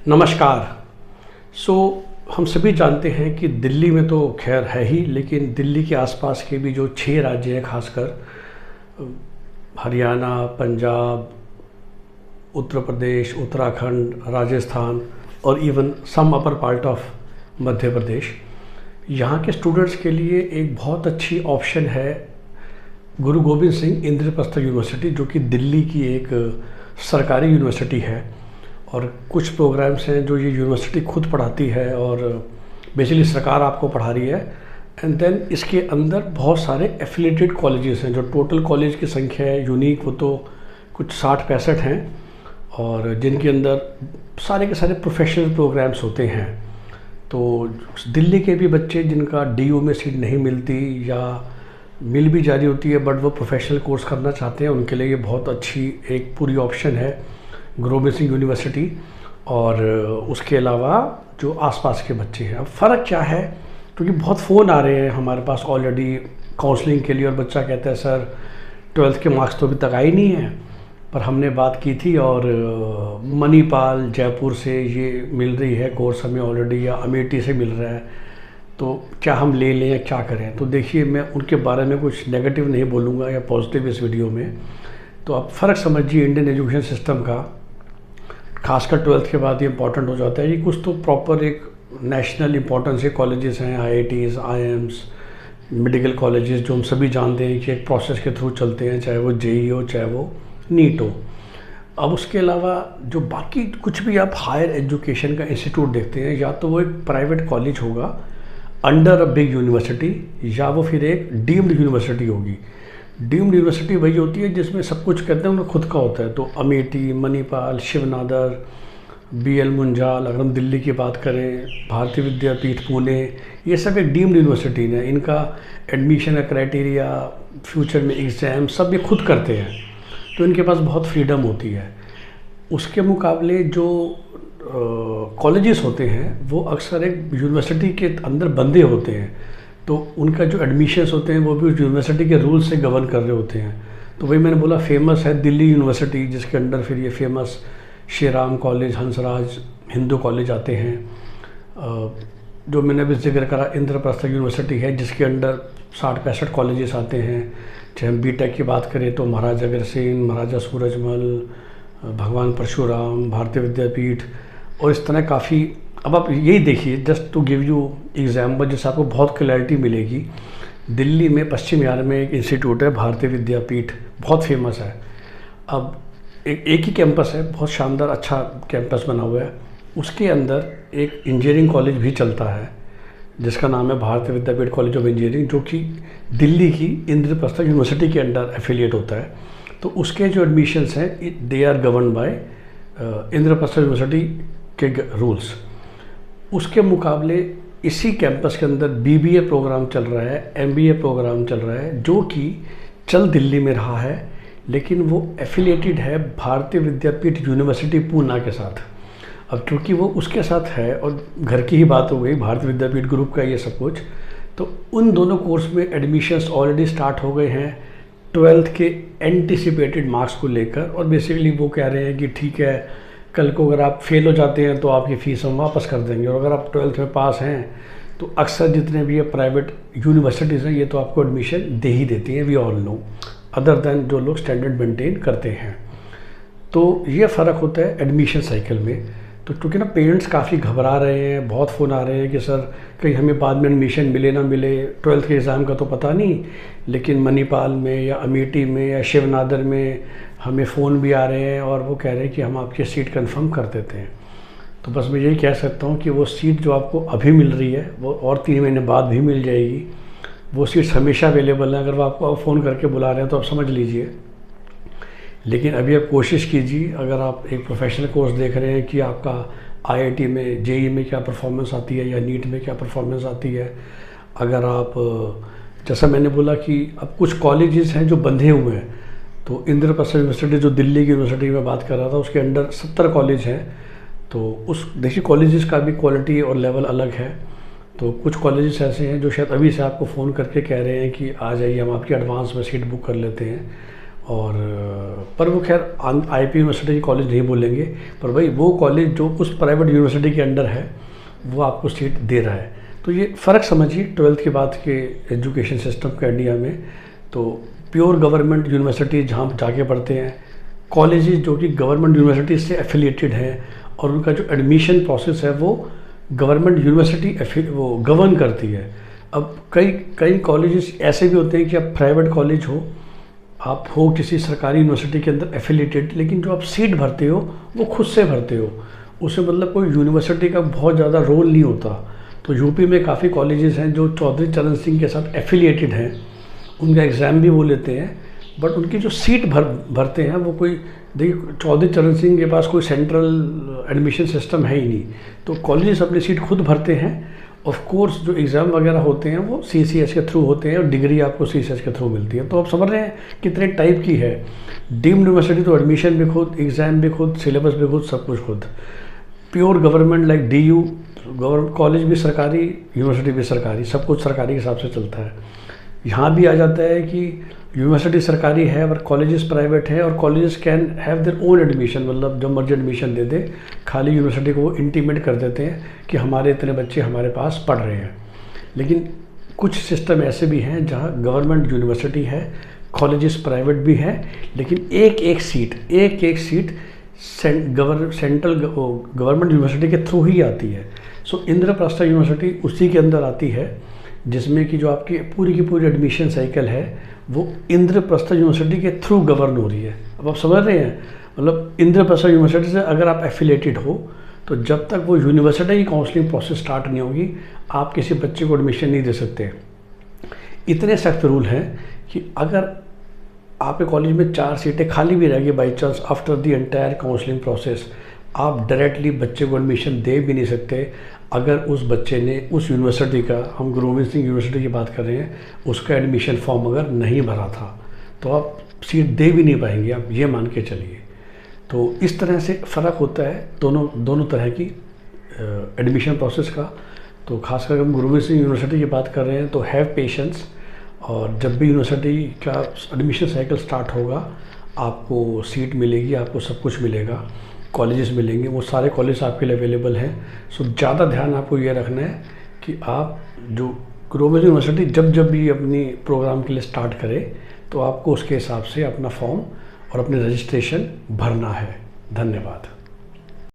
नमस्कार। हम सभी जानते हैं कि दिल्ली में तो खैर है ही, लेकिन दिल्ली के आसपास के भी जो 6 राज्य हैं, खासकर हरियाणा, पंजाब, उत्तर प्रदेश, उत्तराखंड, राजस्थान और even some upper part of Madhya Pradesh, यहाँ के स्टूडेंट्स के लिए एक बहुत अच्छी ऑप्शन है गुरु गोविंद सिंह इंद्रप्रस्थ यूनिवर्सिटी, जो कि दिल्ली की एक सरकारी यूनिवर्सिटी है। और कुछ प्रोग्राम्स हैं जो ये यूनिवर्सिटी खुद पढ़ाती है और बेसिकली सरकार आपको पढ़ा रही है। एंड देन इसके अंदर बहुत सारे एफिलिएटेड कॉलेजेस हैं। जो टोटल कॉलेज की संख्या है यूनिक, वो तो कुछ 60-65 हैं, और जिनके अंदर सारे के सारे प्रोफेशनल प्रोग्राम्स होते हैं। तो दिल्ली के भी बच्चे जिनका डीयू में सीट नहीं मिलती या मिल भी जा रही होती है बट वो प्रोफेशनल कोर्स करना चाहते हैं, उनके लिए ये बहुत अच्छी एक पूरी ऑप्शन है गुरु गोविंद सिंह यूनिवर्सिटी। और उसके अलावा जो आसपास के बच्चे हैं, अब फ़र्क क्या है, क्योंकि बहुत फ़ोन आ रहे हैं हमारे पास ऑलरेडी काउंसलिंग के लिए, और बच्चा कहता है सर 12th के मार्क्स तो अभी तक आए नहीं हैं। पर हमने बात की थी और मणिपाल जयपुर से ये मिल रही है कोर्स हमें ऑलरेडी, या अमेठी से मिल रहा है, तो क्या हम ले लें या क्या करें। तो देखिए, मैं उनके बारे में कुछ नेगेटिव नहीं बोलूँगा या पॉजिटिव इस वीडियो में। तो आप फ़र्क समझिए इंडियन एजुकेशन सिस्टम का, खासकर 12th के बाद ये इम्पॉर्टेंट हो जाता है कि कुछ तो प्रॉपर एक नेशनल इम्पोर्टेंस के कॉलेजेस हैं, IITs, IIMs, मेडिकल कॉलेजेस, जो हम सभी जानते हैं कि एक प्रोसेस के थ्रू चलते हैं, चाहे वो JEE हो चाहे वो नीट हो। अब उसके अलावा जो बाकी कुछ भी आप हायर एजुकेशन का इंस्टीट्यूट देखते हैं, या तो वो एक प्राइवेट कॉलेज होगा अंडर अ बिग यूनिवर्सिटी, या वो फिर एक डीम्ड यूनिवर्सिटी होगी। डीम्ड यूनिवर्सिटी वही होती है जिसमें सब कुछ कहते हैं उनका खुद का होता है। तो अमेठी, मणिपाल, शिवनादर, BL मुंजाल, अगर हम दिल्ली की बात करें, भारतीय विद्यापीठ पुणे, ये सब एक डीम्ड यूनिवर्सिटी है। इनका एडमिशन का क्राइटेरिया, फ्यूचर में एग्ज़ाम सब ये खुद करते हैं, तो इनके पास बहुत फ्रीडम होती है। उसके मुकाबले जो कॉलेजेस होते हैं वो अक्सर एक यूनिवर्सिटी के अंदर बंधे होते हैं, तो उनका जो एडमिशन्स होते हैं वो भी उस यूनिवर्सिटी के रूल से गवर्न कर रहे होते हैं। तो वही मैंने बोला, फेमस है दिल्ली यूनिवर्सिटी, जिसके अंडर फिर ये famous Shri Ram college, Hansraj Hindu college आते हैं। जो मैंने अभी जिक्र करा इंद्रप्रस्थ यूनिवर्सिटी है, जिसके अंडर 60-65 कॉलेजेस आते हैं। चाहे हम BTech की बात करें तो महाराजा अग्रसेन, महाराजा सूरजमल, भगवान परशुराम, भारतीय विद्यापीठ और इस तरह काफ़ी। अब आप यही देखिए, just to give you example जिससे आपको बहुत क्लैरिटी मिलेगी। दिल्ली में पश्चिम विहार में एक इंस्टीट्यूट है भारतीय विद्यापीठ, बहुत फेमस है। अब एक ही कैंपस है, बहुत शानदार अच्छा कैंपस बना हुआ है। उसके अंदर एक इंजीनियरिंग कॉलेज भी चलता है जिसका नाम है भारतीय विद्यापीठ कॉलेज ऑफ इंजीनियरिंग, जो कि दिल्ली की इंद्रप्रस्थ यूनिवर्सिटी के अंडर एफिलिएट होता है। तो उसके जो एडमिशन्स हैं they are govern by Indraprastha university के रूल्स। उसके मुकाबले इसी कैंपस के अंदर BBA प्रोग्राम चल रहा है, MBA प्रोग्राम चल रहा है, जो कि चल दिल्ली में रहा है, लेकिन वो एफिलिएटेड है भारतीय विद्यापीठ यूनिवर्सिटी पूना के साथ। अब क्योंकि वो उसके साथ है और घर की ही बात हो गई, भारतीय विद्यापीठ ग्रुप का ये सब कुछ, तो उन दोनों कोर्स में एडमिशन्स ऑलरेडी स्टार्ट हो गए हैं 12th के एंटिसिपेटेड मार्क्स को लेकर। और बेसिकली वो कह रहे हैं कि ठीक है, कल को अगर आप फेल हो जाते हैं तो आपकी फ़ीस हम वापस कर देंगे, और अगर आप 12th में पास हैं तो अक्सर जितने भी ये प्राइवेट यूनिवर्सिटीज़ हैं ये तो आपको एडमिशन दे ही देती हैं, we all know, other than जो लोग स्टैंडर्ड मेंटेन करते हैं। तो ये फ़र्क होता है एडमिशन साइकिल में। तो क्योंकि ना पेरेंट्स काफ़ी घबरा रहे हैं, बहुत फ़ोन आ रहे हैं कि सर कहीं हमें बाद में एडमिशन मिले ना मिले, 12th के एग्ज़ाम का तो पता नहीं, लेकिन मणिपाल में या अमेठी में या शिवनादर में हमें फ़ोन भी आ रहे हैं और वो कह रहे हैं कि हम आपकी सीट कंफर्म कर देते हैं। तो बस मैं यही कह सकता हूँ कि वो सीट जो आपको अभी मिल रही है वो और 3 महीने बाद भी मिल जाएगी। वो सीट्स हमेशा अवेलेबल हैं। अगर वो आपको फ़ोन करके बुला रहे हैं तो आप समझ लीजिए। लेकिन अभी आप कोशिश कीजिए, अगर आप एक प्रोफेशनल कोर्स देख रहे हैं कि आपका IIT में, JEE में क्या परफॉर्मेंस आती है या नीट में क्या परफॉर्मेंस आती है, अगर आप, जैसा मैंने बोला कि अब कुछ कॉलेजेस हैं जो बंधे हुए हैं, तो इंद्रप्रस्थ यूनिवर्सिटी जो दिल्ली की यूनिवर्सिटी में बात कर रहा था, उसके अंडर 70 कॉलेज हैं। तो उस देखिए कॉलेजेस का भी क्वालिटी और लेवल अलग है। तो कुछ कॉलेजेस ऐसे हैं जो शायद अभी से आपको फ़ोन करके कह रहे हैं कि आ जाइए, हम आपकी एडवांस में सीट बुक कर लेते हैं, और पर वो खैर IIP यूनिवर्सिटी कॉलेज नहीं बोलेंगे, पर भाई वो कॉलेज जो उस प्राइवेट यूनिवर्सिटी के अंडर है वो आपको सीट दे रहा है। तो ये फ़र्क समझिए 12th के बाद के एजुकेशन सिस्टम का इंडिया में। तो प्योर गवर्नमेंट यूनिवर्सिटी जहाँ जाके पढ़ते हैं, कॉलेजेस जो कि गवर्नमेंट यूनिवर्सिटी से एफिलिएटेड हैं और उनका जो एडमिशन प्रोसेस है वो गवर्नमेंट यूनिवर्सिटी वो गवर्न करती है। अब कई कॉलेजेस ऐसे भी होते हैं कि आप प्राइवेट कॉलेज हो, आप हो किसी सरकारी यूनिवर्सिटी के अंदर एफिलिएटेड, लेकिन जो आप सीट भरते हो वो खुद से भरते हो, उसमें मतलब कोई यूनिवर्सिटी का बहुत ज़्यादा रोल नहीं होता। तो यूपी में काफ़ी कॉलेजेस हैं जो चौधरी चरण सिंह के साथ एफिलिएटेड हैं, उनका एग्ज़ाम भी वो लेते हैं, बट उनकी जो सीट भरते हैं वो कोई, देखिए चौधरी चरण सिंह के पास कोई सेंट्रल एडमिशन सिस्टम है ही नहीं, तो कॉलेजेस अपनी सीट खुद भरते हैं। ऑफ कोर्स जो एग्ज़ाम वगैरह होते हैं वो CCH के थ्रू होते हैं और डिग्री आपको CCH के थ्रू मिलती है। तो आप समझ रहे हैं कितने टाइप की है। डीम्ड यूनिवर्सिटी तो एडमिशन भी खुद, एग्ज़ाम भी खुद, सिलेबस भी खुद, सब कुछ खुद। Pure government like DU government college भी सरकारी, यूनिवर्सिटी भी सरकारी, सब कुछ सरकारी के हिसाब से चलता है। यहाँ भी आ जाता है कि यूनिवर्सिटी सरकारी है और कॉलेजेस प्राइवेट है, और colleges can have their own admission, मतलब जो मर्जी एडमिशन दे दे, खाली यूनिवर्सिटी को वो इंटीमेट कर देते हैं कि हमारे इतने बच्चे हमारे पास पढ़ रहे हैं। लेकिन कुछ सिस्टम ऐसे भी हैं जहाँ गवर्नमेंट यूनिवर्सिटी है, कॉलेजेस प्राइवेट भी है, लेकिन एक एक सीट सेंट्रल गवर्नमेंट यूनिवर्सिटी के थ्रू ही आती है। सो इंद्रप्रस्थ यूनिवर्सिटी उसी के अंदर आती है, जिसमें कि जो आपकी पूरी की पूरी एडमिशन साइकिल है वो इंद्रप्रस्थ यूनिवर्सिटी के थ्रू गवर्न हो रही है। अब आप समझ रहे हैं, मतलब इंद्रप्रस्थ यूनिवर्सिटी से अगर आप एफिलेटेड हो तो जब तक वो यूनिवर्सिटी की काउंसलिंग प्रोसेस स्टार्ट नहीं होगी आप किसी बच्चे को एडमिशन नहीं दे सकते। इतने सख्त रूल हैं कि अगर आपके कॉलेज में 4 सीटें खाली भी रहेगी by chance after the entire counselling process, आप डायरेक्टली बच्चे को एडमिशन दे भी नहीं सकते अगर उस बच्चे ने उस यूनिवर्सिटी का, हम गुरु गोविंद सिंह यूनिवर्सिटी की बात कर रहे हैं, उसका एडमिशन फॉर्म अगर नहीं भरा था तो आप सीट दे भी नहीं पाएंगे, आप ये मान के चलिए। तो इस तरह से फ़र्क होता है दोनों तरह की एडमिशन प्रोसेस का। तो खासकर हम गुरु गोविंद सिंह यूनिवर्सिटी की बात कर रहे हैं तो हैव पेशेंस, और जब भी यूनिवर्सिटी का एडमिशन साइकिल स्टार्ट होगा आपको सीट मिलेगी, आपको सब कुछ मिलेगा, कॉलेजेस मिलेंगे, वो सारे कॉलेज आपके लिए अवेलेबल हैं। सो ज़्यादा ध्यान आपको ये रखना है कि आप जो गुरु गोविंद यूनिवर्सिटी जब भी अपनी प्रोग्राम के लिए स्टार्ट करे तो आपको उसके हिसाब से अपना फॉर्म और अपनी रजिस्ट्रेशन भरना है। धन्यवाद।